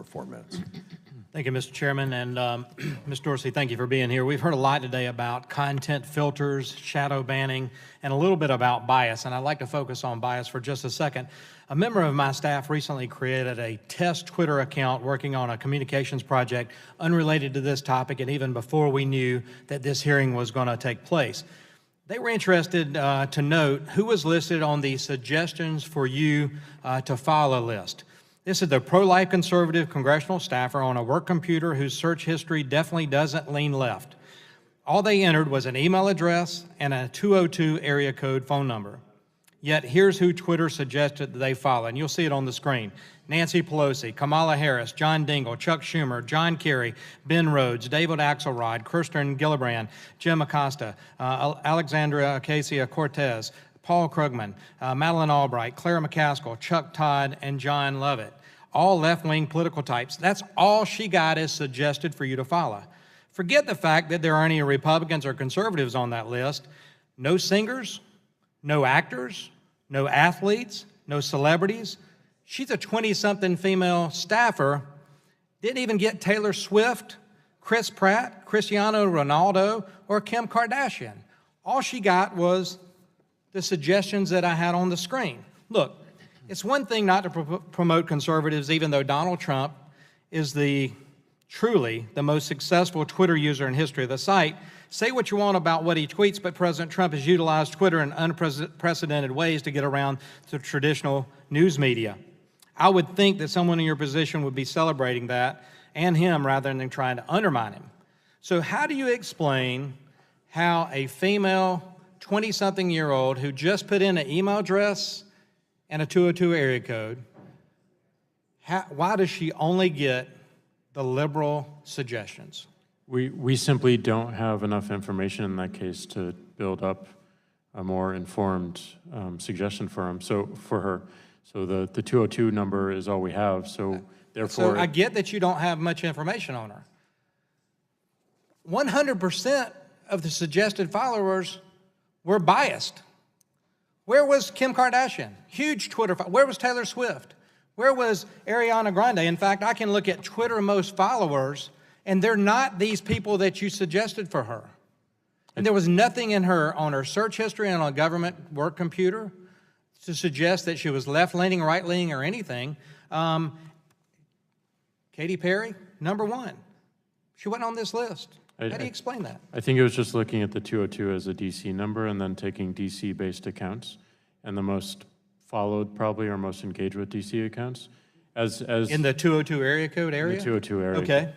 4 minutes. Thank you, Mr. Chairman, and Ms. Dorsey, thank you for being here. We've heard a lot today about content filters, shadow banning, and a little bit about bias, and I'd like to focus on bias for just a second. A member of my staff recently created a test Twitter account working on a communications project unrelated to this topic, and even before we knew that this hearing was going to take place. They were interested to note who was listed on the suggestions for you to follow list. This is the pro-life conservative congressional staffer on a work computer whose search history definitely doesn't lean left. All they entered was an email address and a 202 area code phone number. Yet here's who Twitter suggested that they follow, and you'll see it on the screen. Nancy Pelosi, Kamala Harris, John Dingell, Chuck Schumer, John Kerry, Ben Rhodes, David Axelrod, Kirsten Gillibrand, Jim Acosta, Alexandria Ocasio-Cortez, Paul Krugman, Madeleine Albright, Claire McCaskill, Chuck Todd, and John Lovett. All left-wing political types. That's all she got as suggested for you to follow. Forget the fact that there aren't any Republicans or conservatives on that list. No singers, no actors, no athletes, no celebrities. She's a 20-something female staffer. Didn't even get Taylor Swift, Chris Pratt, Cristiano Ronaldo, or Kim Kardashian. All she got was the suggestions that I had on the screen. Look, it's one thing not to promote conservatives, even though Donald Trump is truly the most successful Twitter user in history of the site. Say what you want about what he tweets, but President Trump has utilized Twitter in unprecedented ways to get around the traditional news media. I would think that someone in your position would be celebrating that and him rather than trying to undermine him. So how do you explain how a female 20-something-year-old who just put in an email address and a 202 area code, why does she only get the liberal suggestions? We simply don't have enough information in that case to build up a more informed suggestion for her. So the 202 number is all we have. So therefore, so I get that you don't have much information on her. 100% of the suggested followers were biased. Where was Kim Kardashian? Huge Twitter. Where was Taylor Swift? Where was Ariana Grande? In fact, I can look at Twitter most followers, and they're not these people that you suggested for her. And there was nothing in on her search history and on a government work computer to suggest that she was left-leaning, right-leaning, or anything. Katy Perry, number one. She wasn't on this list. How do you explain that? I think it was just looking at the 202 as a DC number and then taking DC-based accounts, and the most followed probably or most engaged with DC accounts. As in the 202 area code area? In the 202 area. Okay.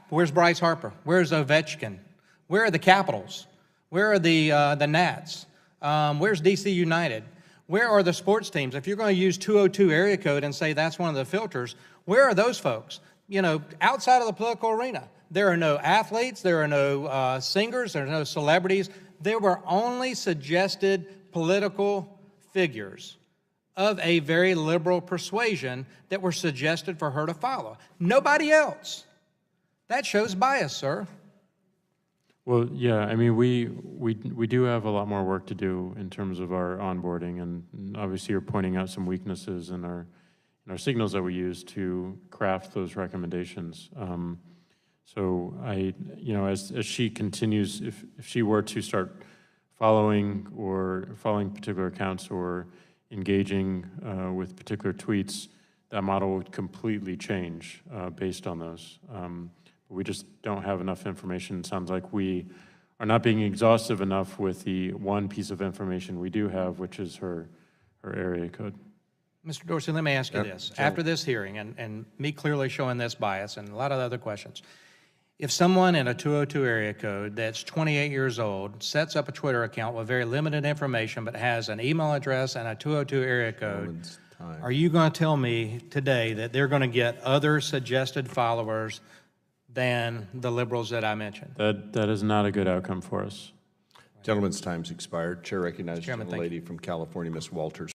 Where's Bryce Harper? Where's Ovechkin? Where are the Capitals? Where are the Nats? Where's DC United? Where are the sports teams? If you're going to use 202 area code and say that's one of the filters, where are those folks? You know, outside of the political arena. There are no athletes, there are no singers, there are no celebrities. There were only suggested political figures of a very liberal persuasion that were suggested for her to follow. Nobody else. That shows bias, sir. Well, yeah, I mean, we do have a lot more work to do in terms of our onboarding, and obviously you're pointing out some weaknesses in our signals that we use to craft those recommendations. So as she continues, if she were to start following particular accounts or engaging with particular tweets, that model would completely change based on those. We just don't have enough information. It sounds like we are not being exhaustive enough with the one piece of information we do have, which is her area code. Mr. Dorsey, let me ask you this. After this hearing and me clearly showing this bias and a lot of other questions, if someone in a 202 area code that's 28 years old sets up a Twitter account with very limited information but has an email address and a 202 area code, are you going to tell me today that they're going to get other suggested followers than the liberals that I mentioned? That is not a good outcome for us. Gentleman's time's expired. Chair recognizes the Chairman, lady from California, Ms. Walters.